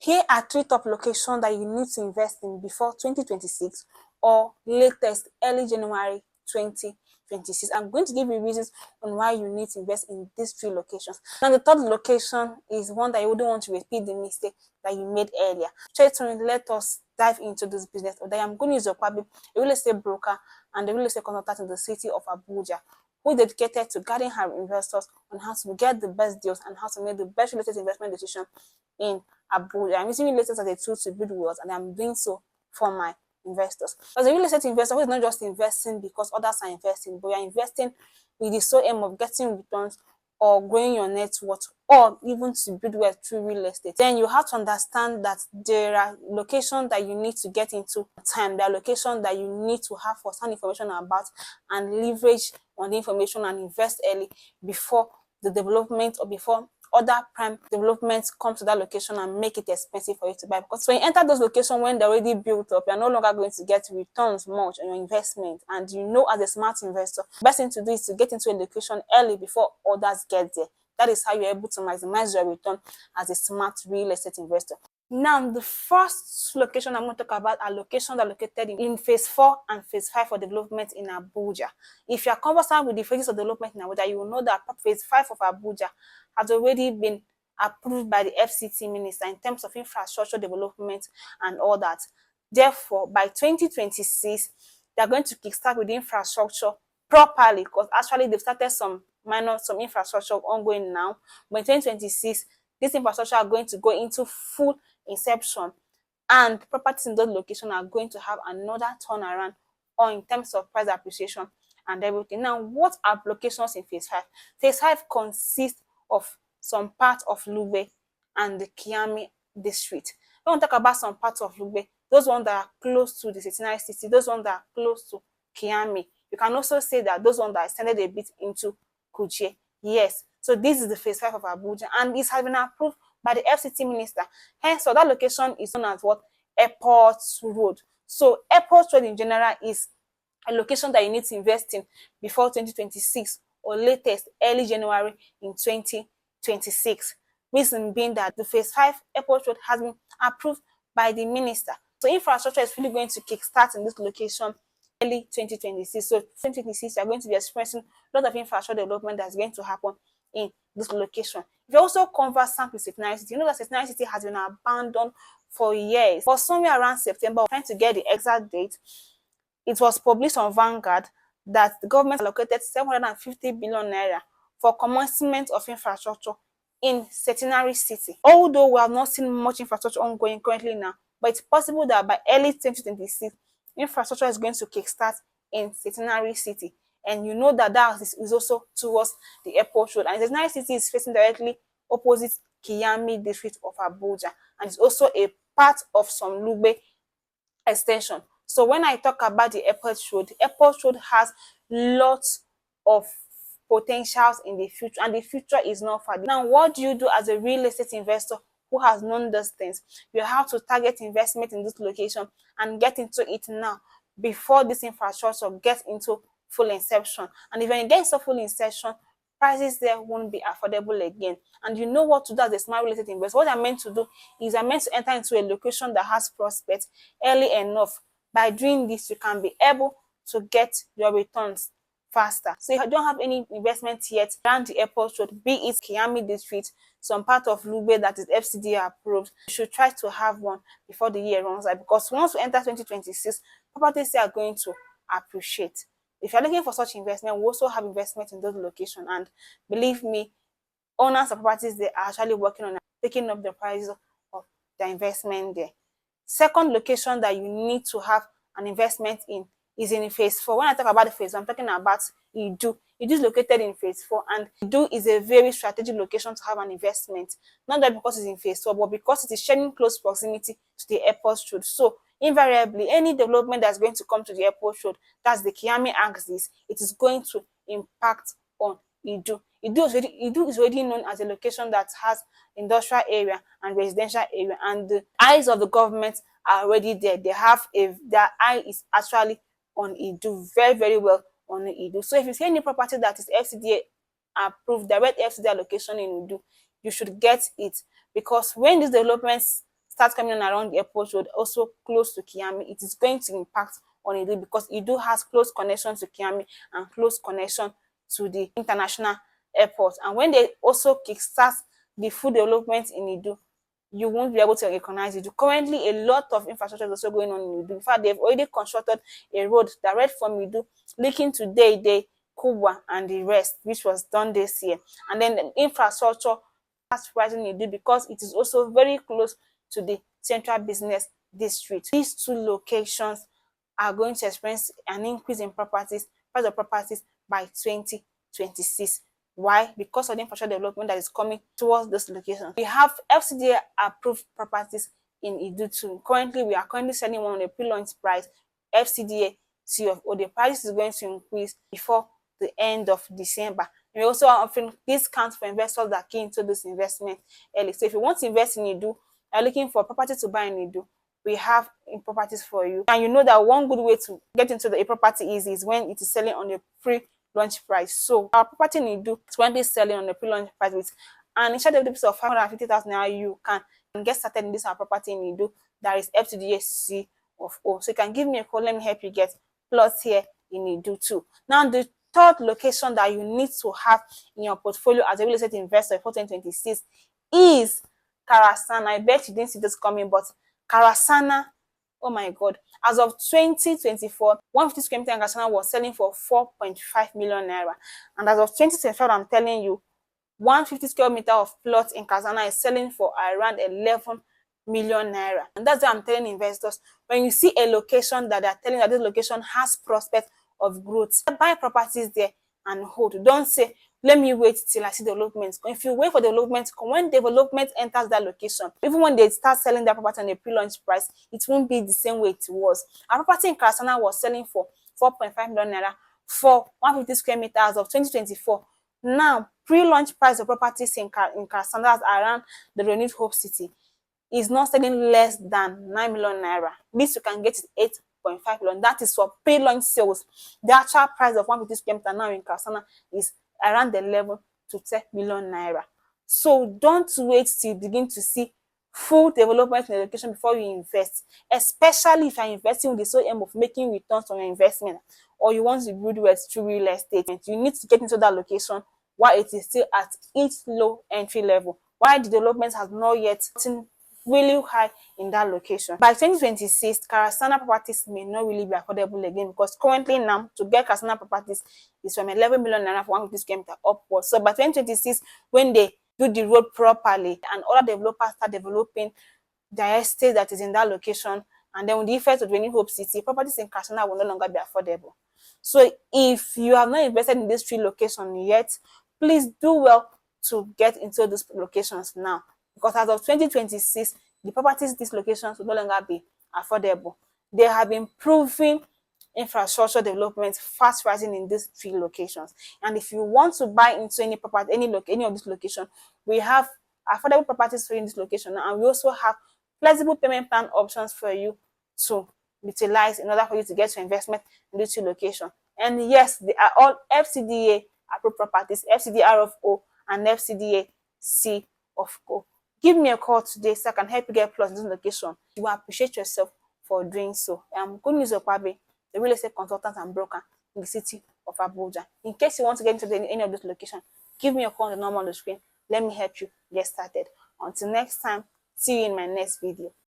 Here are 3 top locations that you need to invest in before 2026 or latest early January 2026. I'm going to give you reasons on why you need to invest in these 3 locations. Now, the third location is one that you wouldn't want to repeat the mistake that you made earlier. Straight on, let us dive into this business. I am Goodnews Okpabi, a real estate broker and a real estate consultant in the city of Abuja, who is dedicated to guiding her investors on how to get the best deals and how to make the best real estate investment decision in Abuja. I'm using real estate as a tool to build wealth, and I'm doing so for my investors. As a real estate investor who is not just investing because others are investing, but you're investing with the sole aim of getting returns or growing your net worth, or even to build wealth through real estate, then you have to understand that there are locations that you need to get into time. There are locations that you need to have first-hand information about and leverage on the information and invest early before the development or before other prime developments come to that location and make it expensive for you to buy. Because when you enter those locations when they're already built up, you're no longer going to get returns much on your investment. And you know, as a smart investor, the best thing to do is to get into a location early before others get there. That is how you're able to maximize your return as a smart real estate investor. Now, the first location I'm going to talk about are locations that are located in phase 4 and phase 5 for development in Abuja. If you are conversant with the phases of development in Abuja, you will know that phase 5 of Abuja has already been approved by the FCT minister in terms of infrastructure development and all that. Therefore, by 2026, they are going to kickstart with the infrastructure properly, because actually they've started some infrastructure ongoing now. But in 2026, this infrastructure are going to go into full inception, and properties in those locations are going to have another turnaround or in terms of price appreciation and everything. Now, what are locations in phase 5? Phase 5 consists of some parts of Lube and the Kiami district. When we talk about some parts of Lube, those ones that are close to the centenary city, those ones that are close to Kiami, you can also say that those ones that are extended a bit into Kuje. Yes, so this is the phase 5 of Abuja, and it has been approved by the FCT minister. Hence, so that location is known as what? Airport Road. So Airport Road in general is a location that you need to invest in before 2026 or latest early January in 2026. Reason being that the phase 5 Airport Road has been approved by the minister. So infrastructure is really going to kickstart in this location early 2026. So 2026, you are going to be experiencing a lot of infrastructure development that's going to happen in this location. If you also conversant with centenary city, you know that centenary city has been abandoned for years. For somewhere around September, trying to get the exact date, it was published on Vanguard that the government allocated 750 billion naira for commencement of infrastructure in centenary city. Although we have not seen much infrastructure ongoing currently now, but it's possible that by early 2026, infrastructure is going to kickstart in centenary city. And you know that that is also towards the airport road. And centenary city is facing directly opposite Kiami district of Abuja. And it's also a part of some Lube extension. So when I talk about the airport road has lots of potentials in the future, and the future is not far. Now, what do you do as a real estate investor who has known those things? You have to target investment in this location and get into it now before this infrastructure gets into full inception. And if you get into full inception, prices there won't be affordable again. And you know what to do as a smart real estate investor. What I'm meant to do is I'm meant to enter into a location that has prospects early enough. By doing this, you can be able to get your returns faster. So if you don't have any investment yet around the airport road, be it Kiami district, some part of Lube that is FCD approved, you should try to have one before the year runs out, because once we enter 2026, properties are going to appreciate. If you're looking for such investment, we also have investment in those locations, and believe me, owners of properties, they are actually working on taking up the prices of their investment there. Second location that you need to have an investment in is in phase 4. When I talk about the phase 4, I'm talking about Idu. Idu is located in phase 4, and Idu is a very strategic location to have an investment. Not that because it's in phase 4, but because it is sharing close proximity to the airport road. So invariably, any development that's going to come to the airport road, that's the Kiami axis, it is going to impact on Idu. Idu is already known as a location that has industrial area and residential area, and the eyes of the government are already there. Their eye is actually on Idu, very, very well on Idu. So if you see any property that is FCDA approved, direct FCDA allocation in Idu, you should get it, because when these developments start coming on around the airport road, also close to Kiami, it is going to impact on Edo because Edo has close connection to Kiami and close connection to the international airport. And when they also kickstart the food development in Edo, you won't be able to recognize it. Currently, a lot of infrastructure is also going on in Edo. In fact, they've already constructed a road direct from Edo linking to Dei, Kubwa, and the rest, which was done this year. And then the infrastructure has rising in Edo because it is also very close to the central business district. These two locations are going to experience an increase in price of properties by 2026. Why? Because of the infrastructure development that is coming towards this location. We have FCDA approved properties in Edo too. Currently, we are currently selling one on a pre-launch price. FCDA CFO, the price is going to increase before the end of December. We also are offering discounts for investors that key into this investment early. So if you want to invest in Edo, you're looking for property to buy in Edo, we have properties for you. And you know that one good way to get into a property is when it is selling on a pre-launch price. So our property in Edo is currently selling on a pre-launch price with an initial deposit of 550,000 naira. You can get started in this our property in Edo. That is FTDSC of O. So you can give me a call. Let me help you get plots here in Edo too. Now the third location that you need to have in your portfolio as a real estate investor for 2026 is Karasana. I bet you didn't see this coming, but Karasana, oh my god, as of 2024, 150 square meter in Karasana was selling for 4.5 million naira. And as of 2024, I'm telling you, 150 square meter of plots in Karasana is selling for around 11 million naira. And that's why I'm telling investors, when you see a location that they're telling that this location has prospect of growth, buy properties there and hold. Don't say, let me wait till I see development. If you wait for development, when development enters that location, even when they start selling their property on a pre-launch price, it won't be the same way it was. Our property in Karasana was selling for 4.5 million naira for 150 square meters of 2024. Now, pre-launch price of properties in Karasana around the Renewed Hope City is not selling less than 9 million naira. This you can get it 8.5 million. That is for pre-launch sales. The actual price of 150 square meter now in Karasana is around 11 to 10 million naira. So don't wait till you begin to see full development in the location before you invest, especially if you're investing with the sole aim of making returns on your investment, or you want to build wealth through real estate. You need to get into that location while it is still at its low entry level, while the development has not yet gotten really high in that location. By 2026, Karasana properties may not really be affordable again, because currently now to get Karasana properties is from 11 million naira for 150 square meter upwards. So by 2026, when they do the road properly and other developers start developing their estate that is in that location, and then with the effect of the New Hope City, properties in Karasana will no longer be affordable. So if you have not invested in these three locations yet, please do well to get into these locations now, because as of 2026, the properties in these locations will no longer be affordable. They have been proving infrastructure development fast rising in these three locations. And if you want to buy into any property, any of these locations, we have affordable properties for you in this location, and we also have flexible payment plan options for you to utilize in order for you to get your investment in these two locations. And yes, they are all FCDA approved properties, FCDA of O and FCDA C of O. Give me a call today so I can help you get plots in this location. You will appreciate yourself for doing so. Goodnews Okpabi, the real estate consultant and broker in the city of Abuja. In case you want to get into any of those locations, give me a call on the number on the screen. Let me help you get started. Until next time, see you in my next video.